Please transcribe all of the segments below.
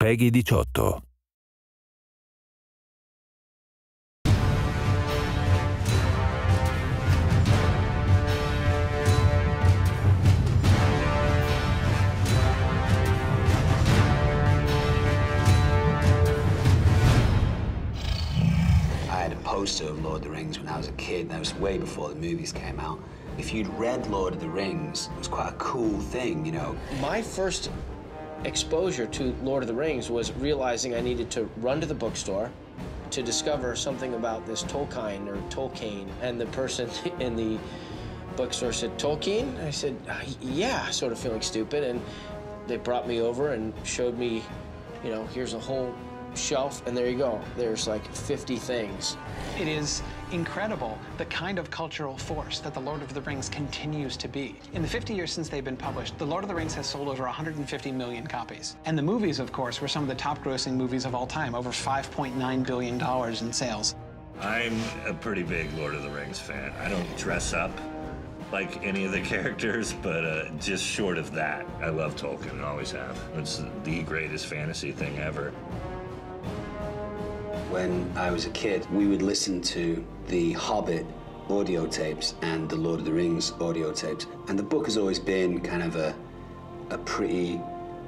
PEGI 18. Poster of Lord of the Rings when I was a kid. That was way before the movies came out. If you'd read Lord of the Rings, it was quite a cool thing, you know. My first exposure to Lord of the Rings was realizing I needed to run to the bookstore to discover something about this Tolkien, and the person in the bookstore said, "Tolkien?" I said, "Yeah," sort of feeling stupid, and they brought me over and showed me, you know, here's a whole shelf, and there you go. There's like 50 things. It is incredible the kind of cultural force that The Lord of the Rings continues to be. In the 50 years since they've been published, The Lord of the Rings has sold over 150 million copies. And the movies, of course, were some of the top-grossing movies of all time, over $5.9 billion in sales. I'm a pretty big Lord of the Rings fan. I don't dress up like any of the characters, but just short of that, I love Tolkien and always have. It's the greatest fantasy thing ever. When I was a kid, we would listen to the Hobbit audio tapes and the Lord of the Rings audio tapes. And the book has always been kind of a pretty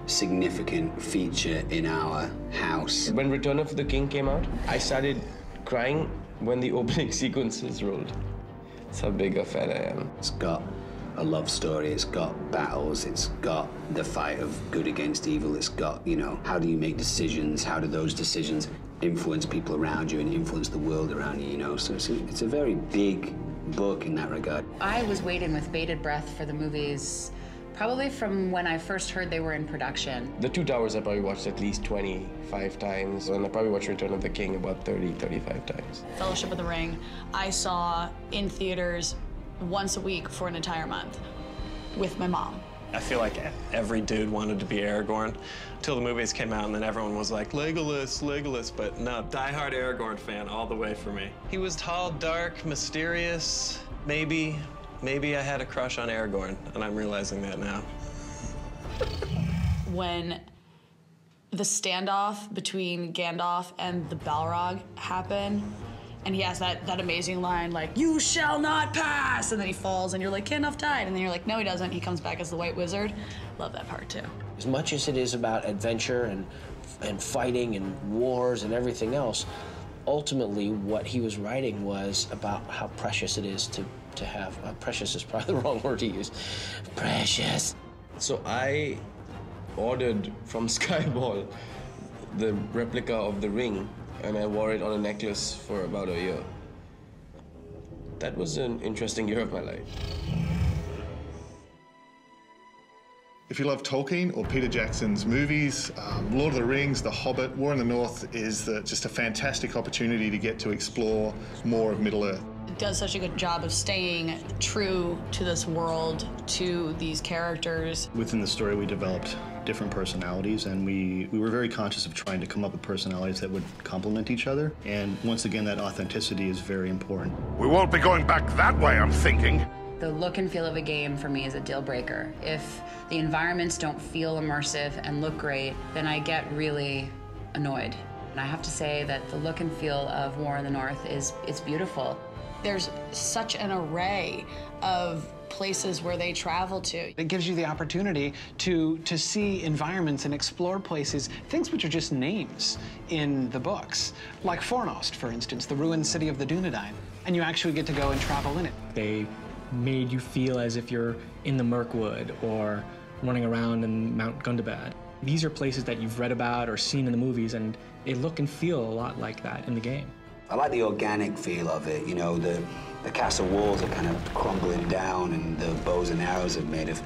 significant feature in our house. When Return of the King came out, I started crying when the opening sequences rolled. That's how big a fan I am. It's got a love story, it's got battles, it's got the fight of good against evil, it's got, you know, how do you make decisions, how do those decisions influence people around you and influence the world around you, you know? So it's a very big book in that regard. I was waiting with bated breath for the movies, probably from when I first heard they were in production. The Two Towers I probably watched at least 25 times, and I probably watched Return of the King about 35 times. Fellowship of the Ring, I saw in theaters once a week for an entire month with my mom. I feel like every dude wanted to be Aragorn until the movies came out, and then everyone was like, Legolas, Legolas, but no, diehard Aragorn fan all the way for me. He was tall, dark, mysterious. Maybe I had a crush on Aragorn, and I'm realizing that now. When the standoff between Gandalf and the Balrog happened, and he has that amazing line, like, "You shall not pass!" And then he falls, and you're like, Gandalf died. And then you're like, no, he doesn't. He comes back as the White Wizard. Love that part, too. As much as it is about adventure and fighting and wars and everything else, ultimately what he was writing was about how precious it is to have. Precious is probably the wrong word to use. Precious. So I ordered from Skyball the replica of the ring, and I wore it on a necklace for about a year. That was an interesting year of my life. If you love Tolkien or Peter Jackson's movies, Lord of the Rings, The Hobbit, War in the North is just a fantastic opportunity to get to explore more of Middle-earth. It does such a good job of staying true to this world, to these characters. Within the story, we developed different personalities, and we were very conscious of trying to come up with personalities that would complement each other. And once again, that authenticity is very important. We won't be going back that way, I'm thinking. The look and feel of a game for me is a deal breaker. If the environments don't feel immersive and look great, then I get really annoyed. And I have to say that the look and feel of War in the North it's beautiful. There's such an array of places where they travel to. It gives you the opportunity to see environments and explore places, things which are just names in the books. Like Fornost, for instance, the ruined city of the Dunedain. And you actually get to go and travel in it. They made you feel as if you're in the Mirkwood or running around in Mount Gundabad. These are places that you've read about or seen in the movies, and they look and feel a lot like that in the game. I like the organic feel of it, you know, the castle walls are kind of crumbling down and the bows and arrows are made of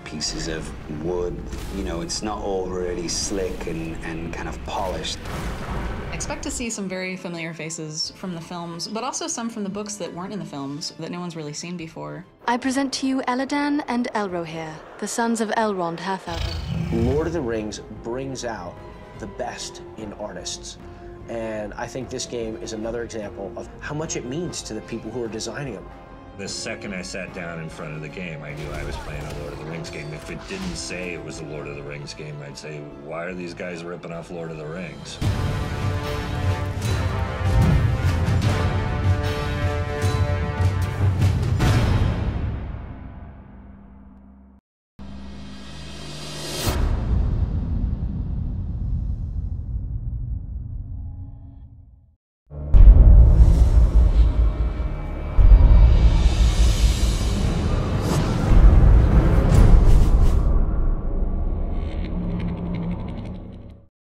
pieces of wood. You know, it's not all really slick and kind of polished. Expect to see some very familiar faces from the films, but also some from the books that weren't in the films, that no one's really seen before. I present to you Elladan and Elrohir, the sons of Elrond Halfeld. Lord of the Rings brings out the best in artists. And I think this game is another example of how much it means to the people who are designing them. The second I sat down in front of the game, I knew I was playing a Lord of the Rings game. If it didn't say it was a Lord of the Rings game, I'd say, why are these guys ripping off Lord of the Rings?